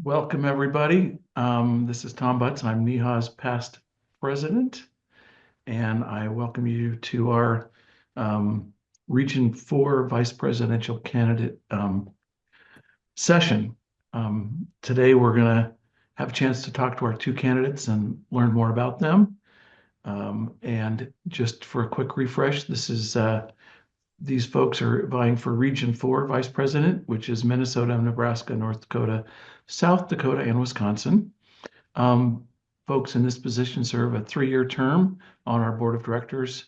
Welcome, everybody. This is Tom Butts. I'm NEHA's past president, and I welcome you to our Region 4 Vice Presidential Candidate session. Today, we're going to have a chance to talk to our two candidates and learn more about them. And just for a quick refresh, these folks are vying for Region 4 Vice President, which is Minnesota, Nebraska, North Dakota, South Dakota, and Wisconsin. Folks in this position serve a 3-year term on our board of directors.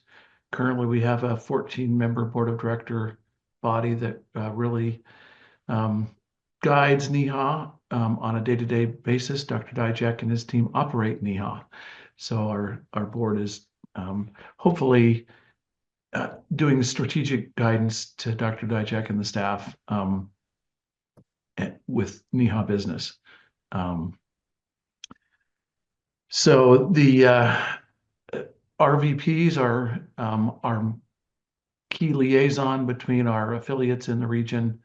Currently, we have a 14-member board of director body that really guides NEHA on a day-to-day basis. Dr. Dijak and his team operate NEHA. So our board is hopefully doing strategic guidance to Dr. Dijak and the staff with NEHA business. So the RVPs are our key liaison between our affiliates in the region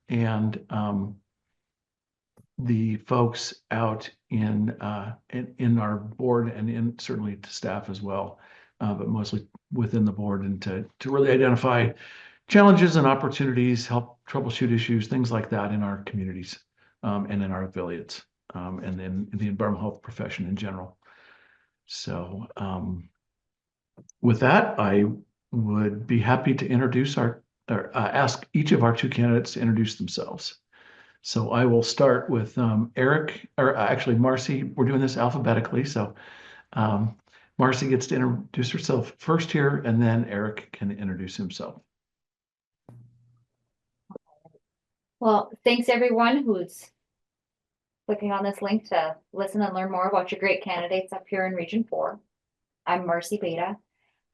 and the folks out in our board and certainly to staff as well, but mostly within the board, and to really identify challenges and opportunities, help troubleshoot issues, things like that in our communities and in our affiliates and in the environmental health profession in general. So with that, I would be happy to introduce ask each of our two candidates to introduce themselves. So I will start with Eric, or actually Marcie. We're doing this alphabetically. So Marcie gets to introduce herself first here, and then Eric can introduce himself. Well, thanks everyone who's clicking on this link to listen and learn more about your great candidates up here in Region 4. I'm Marcie Bata.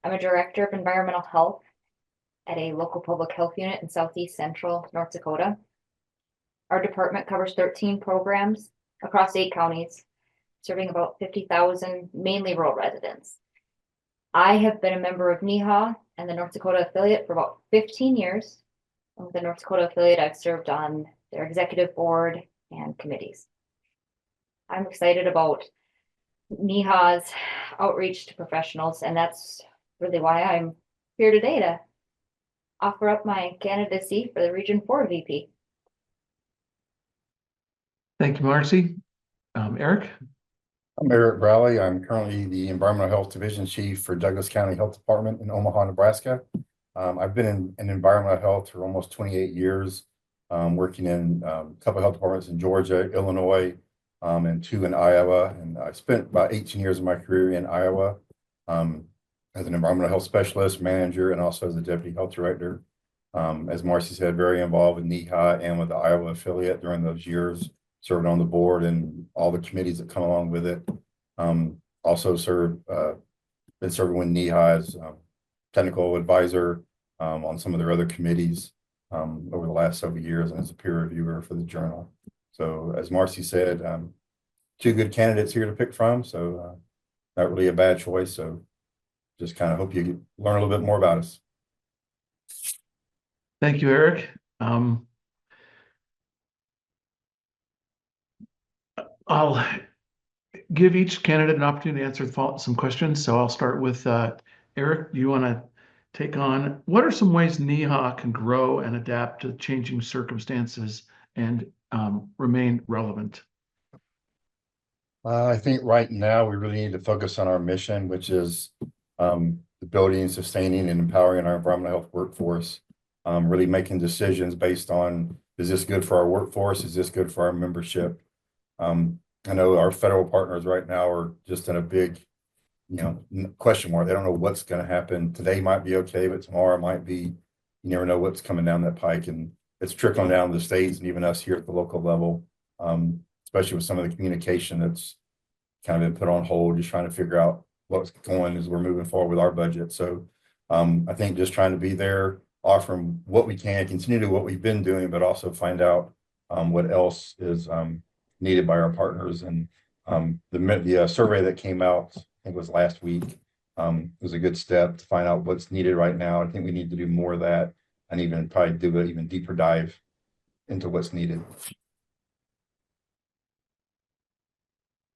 I'm a director of environmental health at a local public health unit in Southeast Central North Dakota. Our department covers 13 programs across 8 counties, serving about 50,000 mainly rural residents. I have been a member of NEHA and the North Dakota affiliate for about 15 years. And with the North Dakota affiliate, I've served on their executive board and committees. I'm excited about NEHA's outreach to professionals, and that's really why I'm here today to offer up my candidacy for the Region 4 VP. Thank you, Marcie. Eric? I'm Eric Browley. I'm currently the Environmental Health Division Chief for Douglas County Health Department in Omaha, Nebraska. I've been in environmental health for almost 28 years, working in a couple of health departments in Georgia, Illinois, and 2 in Iowa. And I spent about 18 years of my career in Iowa as an environmental health specialist, manager, and also as a deputy health director. As Marcie said, very involved with NEHA and with the Iowa affiliate during those years, served on the board and all the committees that come along with it. Also been serving with NEHA as technical advisor on some of their other committees over the last several years, and as a peer reviewer for the journal. So as Marcie said, 2 good candidates here to pick from, so not really a bad choice. So just kind of hope you learn a little bit more about us. Thank you, Eric. I'll give each candidate an opportunity to answer some questions. So I'll start with Eric. Do you want to take on, what are some ways NEHA can grow and adapt to changing circumstances and remain relevant? I think right now we really need to focus on our mission, which is the building, sustaining, and empowering our environmental health workforce. Really making decisions based on, is this good for our workforce? Is this good for our membership? I know our federal partners right now are just in a big, question mark. They don't know what's going to happen. Today might be okay, but tomorrow might be, you never know what's coming down that pike, and it's trickling down to the states and even us here at the local level, especially with some of the communication that's kind of been put on hold, just trying to figure out what's going as we're moving forward with our budget. So I think just trying to be there, offering what we can, continue to do what we've been doing, but also find out what else is needed by our partners. And the survey that came out, I think it was last week, was a good step to find out what's needed right now. I think we need to do more of that, and even probably do an even deeper dive into what's needed.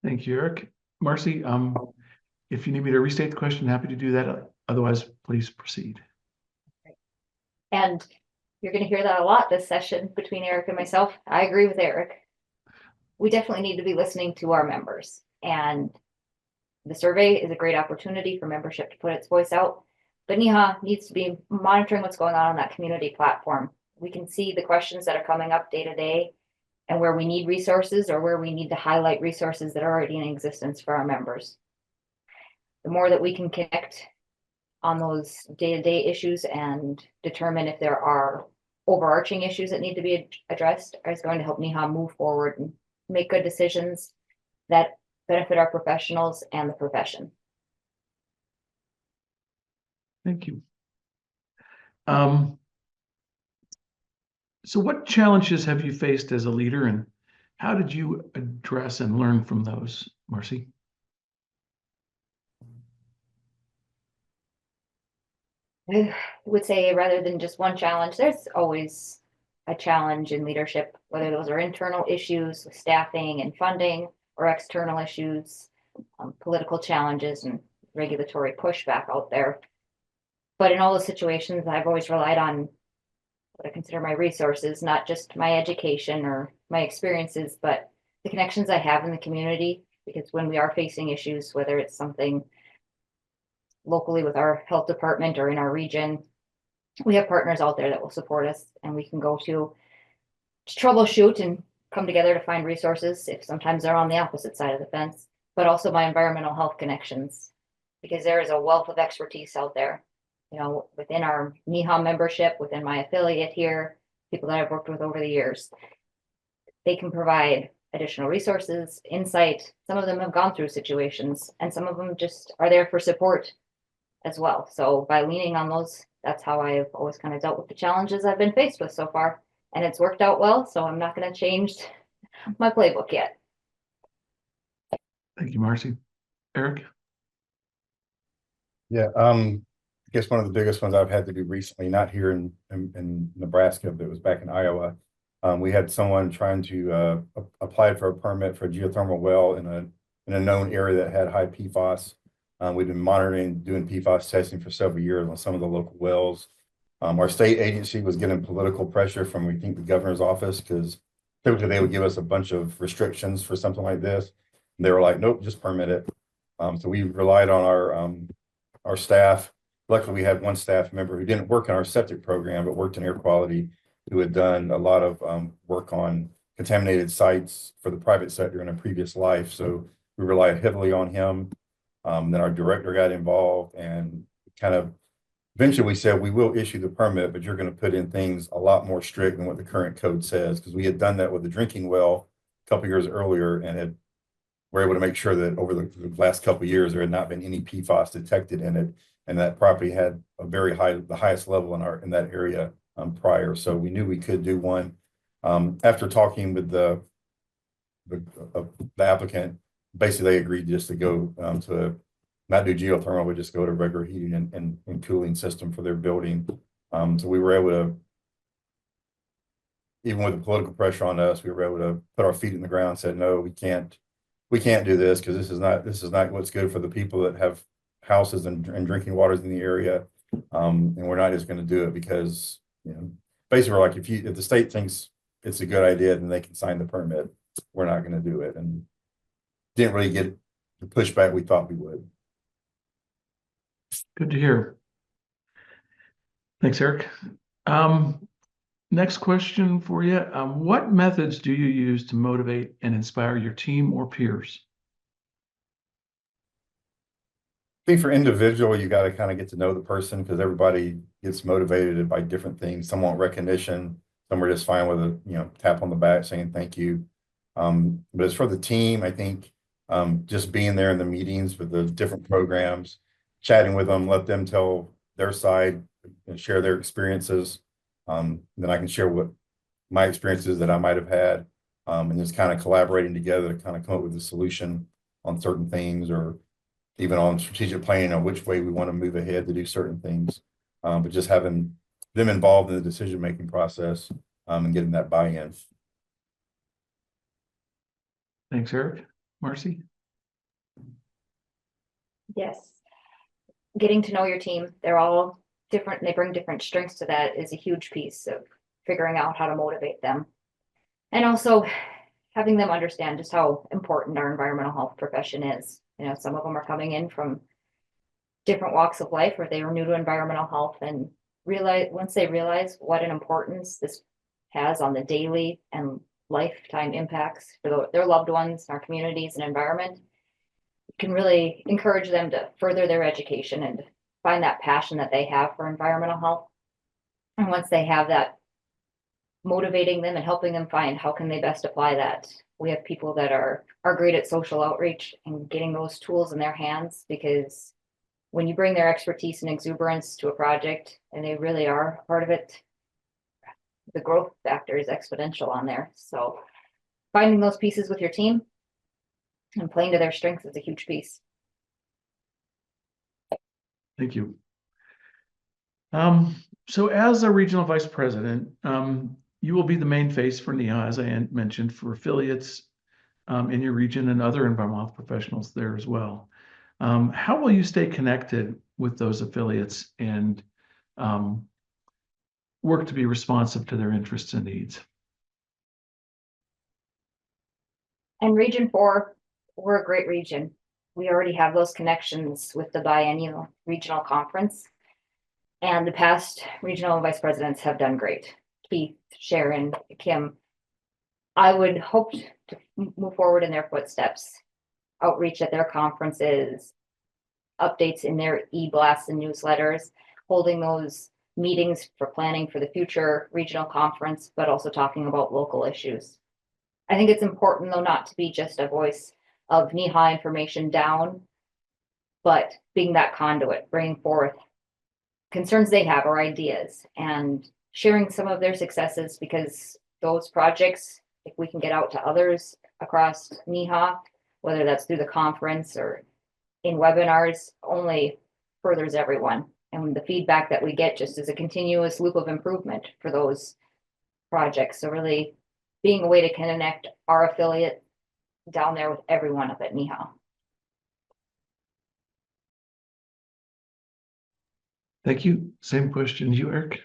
Thank you, Eric. Marcie, if you need me to restate the question, happy to do that. Otherwise, please proceed. And you're gonna hear that a lot this session between Eric and myself. I agree with Eric. We definitely need to be listening to our members, and the survey is a great opportunity for membership to put its voice out. But NEHA needs to be monitoring what's going on that community platform. We can see the questions that are coming up day to day and where we need resources or where we need to highlight resources that are already in existence for our members. The more that we can connect on those day-to-day issues and determine if there are overarching issues that need to be addressed is going to help NEHA move forward and make good decisions that benefit our professionals and the profession. Thank you. So what challenges have you faced as a leader, and how did you address and learn from those, Marcie? I would say rather than just one challenge, there's always a challenge in leadership, whether those are internal issues with staffing and funding or external issues, political challenges and regulatory pushback out there. But in all those situations, I've always relied on what I consider my resources, not just my education or my experiences, but the connections I have in the community. Because when we are facing issues, whether it's something locally with our health department or in our region, we have partners out there that will support us and we can go to troubleshoot and come together to find resources if sometimes they're on the opposite side of the fence, but also my environmental health connections, because there is a wealth of expertise out there, you know, within our NEHA membership, within my affiliate here, people that I've worked with over the years. They can provide additional resources, insight. Some of them have gone through situations and some of them just are there for support as well. So by leaning on those, that's how I've always kind of dealt with the challenges I've been faced with so far. And it's worked out well, so I'm not going to change my playbook yet. Thank you, Marcie. Eric? Yeah, I guess one of the biggest ones I've had to do recently, not here in Nebraska, but it was back in Iowa. We had someone trying to apply for a permit for a geothermal well in a known area that had high PFAS. We've been monitoring, doing PFAS testing for several years on some of the local wells. Our state agency was getting political pressure from, we think, the governor's office, because typically they would give us a bunch of restrictions for something like this. And they were like, nope, just permit it. So we relied on our staff. Luckily, we had one staff member who didn't work in our septic program, but worked in air quality, who had done a lot of work on contaminated sites for the private sector in a previous life. So we relied heavily on him. Then our director got involved and kind of eventually we said, we will issue the permit, but you're going to put in things a lot more strict than what the current code says, because we had done that with the drinking well a couple years earlier and were able to make sure that over the last couple of years there had not been any PFAS detected in it, and that property had a very high, the highest level in that area prior. So we knew we could do one. After talking with the applicant, basically they agreed just to go to not do geothermal, but just go to regular heating and cooling system for their building. So we were able to, even with the political pressure on us, we were able to put our feet in the ground and said, no, we can't do this, because this is not what's good for the people that have houses and drinking waters in the area. And we're not just going to do it because, you know, basically we're like, if the state thinks it's a good idea, then they can sign the permit. We're not going to do it. And didn't really get the pushback we thought we would. Good to hear. Thanks, Eric. Next question for you. What methods do you use to motivate and inspire your team or peers? I think for individual, you got to kind of get to know the person, because everybody gets motivated by different things. Some want recognition, some are just fine with a, you know, tap on the back saying thank you. But as for the team, I think just being there in the meetings with the different programs, chatting with them, let them tell their side and share their experiences. Then I can share what my experiences that I might have had, and just kind of collaborating together to kind of come up with a solution on certain things, or even on strategic planning on which way we want to move ahead to do certain things. But just having them involved in the decision-making process and getting that buy-in. Thanks, Eric. Marcie? Yes. Getting to know your team. They're all different. They bring different strengths to that is a huge piece of figuring out how to motivate them. And also having them understand just how important our environmental health profession is. You know, some of them are coming in from different walks of life where they were new to environmental health and once they realize what an importance this has on the daily and lifetime impacts for their loved ones, our communities and environment, can really encourage them to further their education and find that passion that they have for environmental health. And once they have that, motivating them and helping them find how can they best apply that. We have people that are great at social outreach and getting those tools in their hands, because when you bring their expertise and exuberance to a project and they really are part of it, the growth factor is exponential on there. So finding those pieces with your team and playing to their strengths is a huge piece. Thank you. So as a regional vice president, you will be the main face for NEHA, as I mentioned, for affiliates in your region and other environmental health professionals there as well. How will you stay connected with those affiliates and work to be responsive to their interests and needs? And Region 4, we're a great region. We already have those connections with the biennial regional conference. And the past regional vice presidents have done great. Keith, Sharon, Kim. I would hope to move forward in their footsteps. Outreach at their conferences, updates in their e-blasts and newsletters, holding those meetings for planning for the future regional conference, but also talking about local issues. I think it's important, though, not to be just a voice of NEHA information down, but being that conduit, bringing forth concerns they have or ideas and sharing some of their successes, because those projects, if we can get out to others across NEHA, whether that's through the conference or in webinars, only furthers everyone. And the feedback that we get just is a continuous loop of improvement for those projects. So really being a way to connect our affiliate down there with everyone up at NEHA. Thank you. Same question to you, Eric.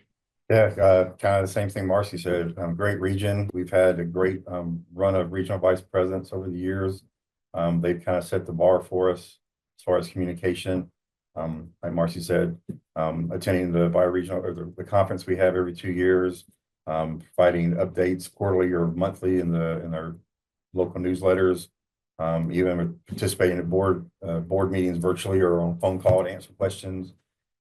Yeah, kind of the same thing Marcie said. Great region. We've had a great run of regional vice presidents over the years. They've kind of set the bar for us as far as communication. Like Marcie said, attending the bi-regional or the conference we have every 2 years, providing updates quarterly or monthly in our local newsletters, even participating at board meetings virtually or on phone call to answer questions.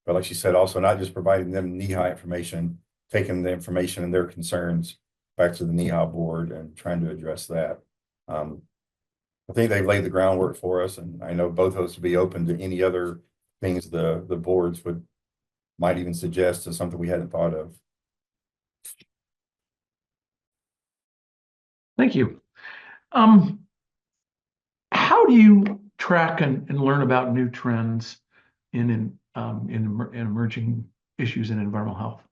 But like she said, also not just providing them NEHA information, taking the information and their concerns back to the NEHA board and trying to address that. I think they've laid the groundwork for us, and I know both of us would be open to any other things the boards might even suggest as something we hadn't thought of. Thank you. How do you track and learn about new trends in emerging issues in environmental health?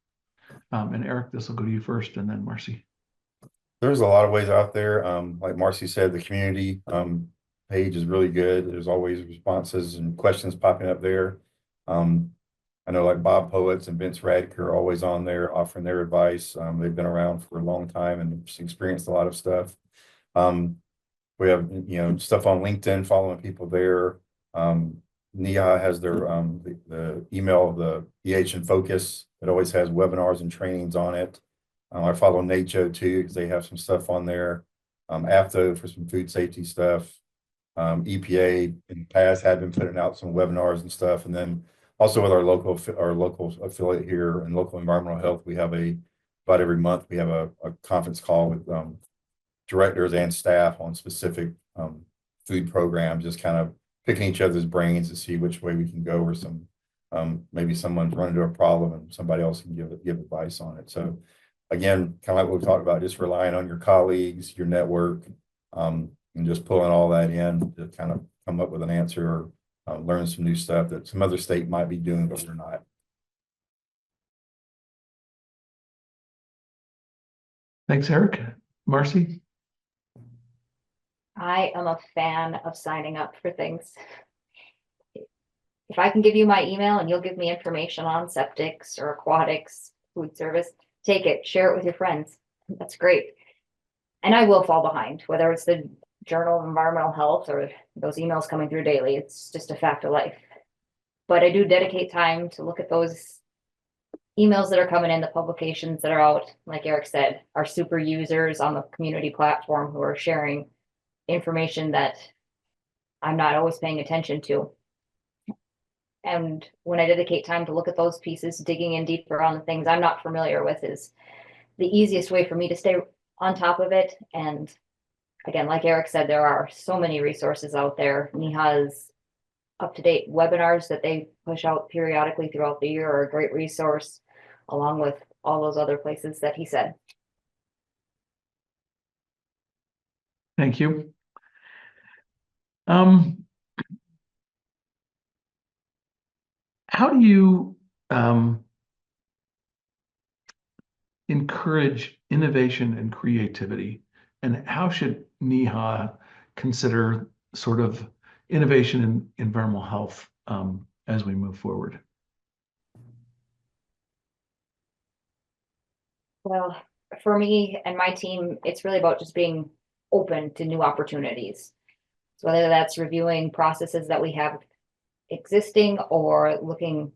And Eric, this will go to you first, and then Marcie. There's a lot of ways out there. Like Marcie said, the community page is really good. There's always responses and questions popping up there. I know like Bob Poets and Vince Radke are always on there offering their advice. They've been around for a long time and experienced a lot of stuff. We have, stuff on LinkedIn, following people there. NEHA has their the email of the EH in Focus. It always has webinars and trainings on it. I follow NACHO too, because they have some stuff on there. AFTO for some food safety stuff. EPA in the past had been putting out some webinars and stuff. And then also with our local affiliate here in local environmental health, we have about every month, we have a conference call with directors and staff on specific food programs, just kind of picking each other's brains to see which way we can go, or some maybe someone's run into a problem and somebody else can give advice on it. So again, kind of like what we talked about, just relying on your colleagues, your network, and just pulling all that in to kind of come up with an answer or learn some new stuff that some other state might be doing, but we're not. Thanks, Eric. Marcie? I am a fan of signing up for things. if I can give you my email and you'll give me information on septics or aquatics, food service, take it, share it with your friends. That's great. And I will fall behind, whether it's the Journal of Environmental Health or those emails coming through daily. It's just a fact of life. But I do dedicate time to look at those emails that are coming in, the publications that are out, like Eric said, our super users on the community platform who are sharing information that I'm not always paying attention to. And when I dedicate time to look at those pieces, digging in deeper on the things I'm not familiar with is the easiest way for me to stay on top of it. And again, like Eric said, there are so many resources out there. NEHA's up-to-date webinars that they push out periodically throughout the year are a great resource, along with all those other places that he said. Thank you. How do you encourage innovation and creativity? And how should NEHA consider sort of innovation in environmental health as we move forward? Well, for me and my team, it's really about just being open to new opportunities. So whether that's reviewing processes that we have existing or looking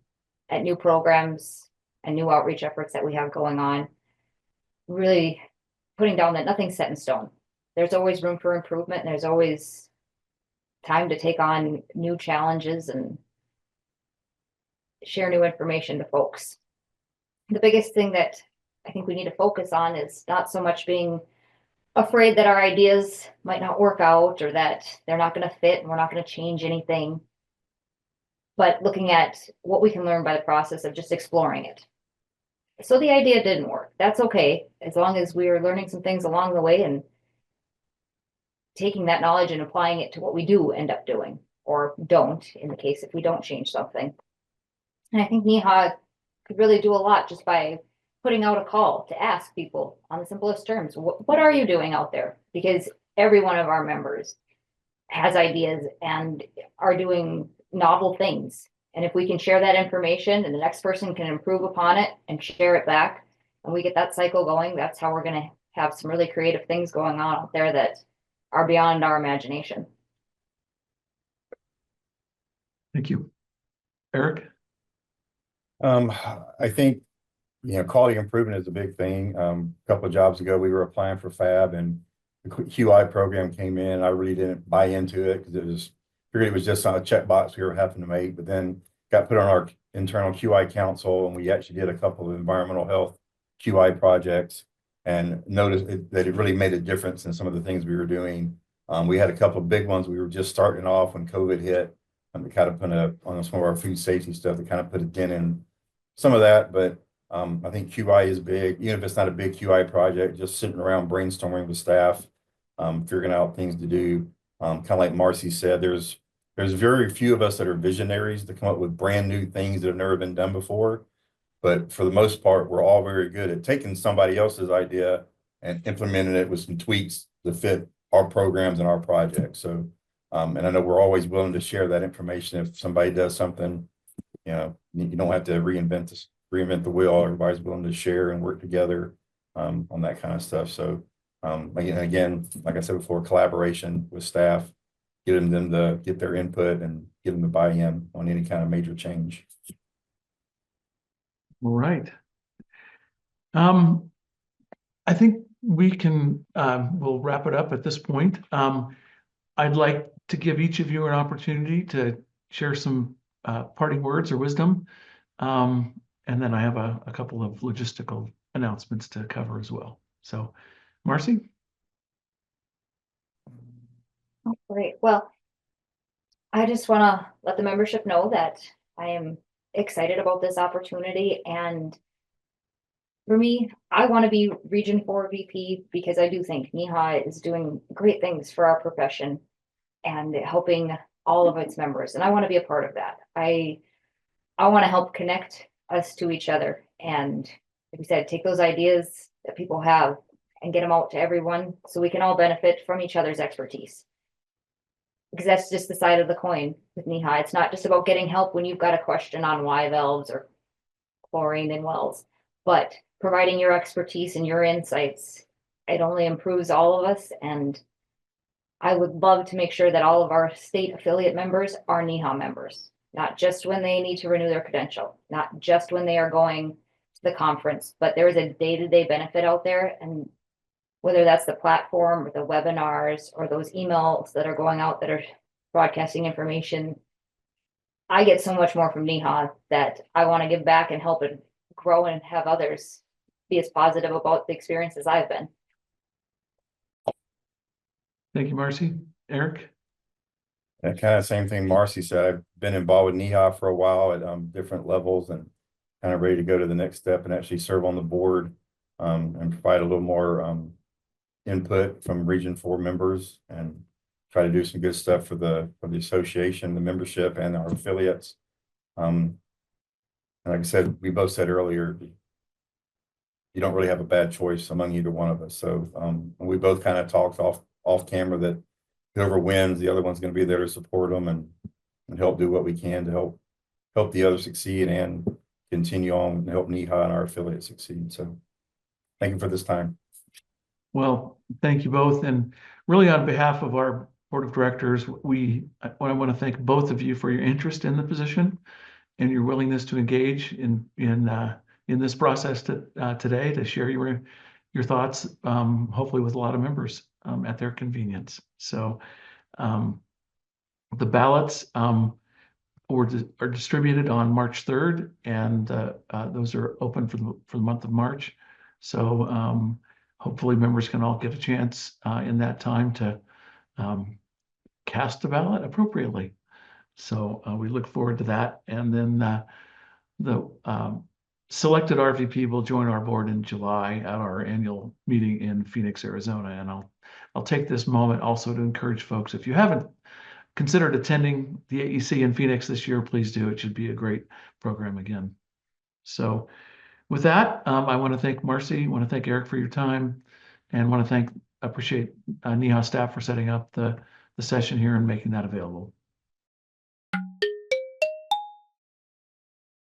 at new programs and new outreach efforts that we have going on, really putting down that nothing's set in stone. There's always room for improvement. And there's always time to take on new challenges and share new information to folks. The biggest thing that I think we need to focus on is not so much being afraid that our ideas might not work out or that they're not going to fit and we're not going to change anything, but looking at what we can learn by the process of just exploring it. So the idea didn't work. That's okay, as long as we are learning some things along the way and taking that knowledge and applying it to what we do end up doing or don't, in the case if we don't change something. And I think NEHA could really do a lot just by putting out a call to ask people on the simplest terms, what are you doing out there? Because every one of our members has ideas and are doing novel things. And if we can share that information and the next person can improve upon it and share it back, and we get that cycle going, that's how we're going to have some really creative things going on out there that are beyond our imagination. Thank you. Eric? I think, quality improvement is a big thing. A couple of jobs ago, we were applying for FAB and the QI program came in. I really didn't buy into it because figured it was just on a checkbox we were having to make, but then got put on our internal QI council and we actually did a couple of environmental health QI projects and noticed that it really made a difference in some of the things we were doing. We had a couple of big ones. We were just starting off when COVID hit and we kind of put on some of our food safety stuff to kind of put a dent in some of that, but I think QI is big, even if it's not a big QI project, just sitting around brainstorming with staff, figuring out things to do. Kind of like Marcie said, there's very few of us that are visionaries to come up with brand new things that have never been done before. But for the most part, we're all very good at taking somebody else's idea and implementing it with some tweaks to fit our programs and our projects. So, and I know we're always willing to share that information. If somebody does something, you don't have to reinvent the wheel. Everybody's willing to share and work together on that kind of stuff. So again, like I said before, collaboration with staff, getting them to get their input and get them to buy in on any kind of major change. All right. I think we can, we'll wrap it up at this point. I'd like to give each of you an opportunity to share some parting words or wisdom. And then I have a couple of logistical announcements to cover as well. So, Marcie? Oh, great. Well, I just want to let the membership know that I am excited about this opportunity. And for me, I want to be Region 4 VP because I do think NEHA is doing great things for our profession and helping all of its members. And I want to be a part of that. I want to help connect us to each other. And like we said, take those ideas that people have and get them out to everyone so we can all benefit from each other's expertise. Because that's just the side of the coin with NEHA. It's not just about getting help when you've got a question on Y valves or chlorine in wells, but providing your expertise and your insights. It only improves all of us, and I would love to make sure that all of our state affiliate members are NEHA members, not just when they need to renew their credential, not just when they are going to the conference, but there is a day-to-day benefit out there. And whether that's the platform or the webinars or those emails that are going out that are broadcasting information, I get so much more from NEHA that I want to give back and help it grow and have others be as positive about the experiences I've been. Thank you, Marcie. Eric? And kind of same thing Marcie said, I've been involved with NEHA for a while at different levels and kind of ready to go to the next step and actually serve on the board and provide a little more input from Region 4 members and try to do some good stuff for the association, the membership, and our affiliates. And like I said, we both said earlier, you don't really have a bad choice among either one of us. So we both kind of talked off camera that whoever wins, the other one's going to be there to support them and help do what we can to help the other succeed and continue on and help NEHA and our affiliates succeed. So thank you for this time. Well, thank you both. And really on behalf of our board of directors, I want to thank both of you for your interest in the position and your willingness to engage in this process today to share your thoughts, hopefully with a lot of members at their convenience. So the ballots are distributed on March 3rd, and those are open for the month of March. So hopefully members can all get a chance in that time to cast a ballot appropriately. So we look forward to that. And then the selected RVP will join our board in July at our annual meeting in Phoenix, Arizona. And I'll take this moment also to encourage folks, if you haven't considered attending the AEC in Phoenix this year, please do. It should be a great program again. So with that, I want to thank Marcie, I want to thank Eric for your time, and want to appreciate NEHA staff for setting up the session here and making that available.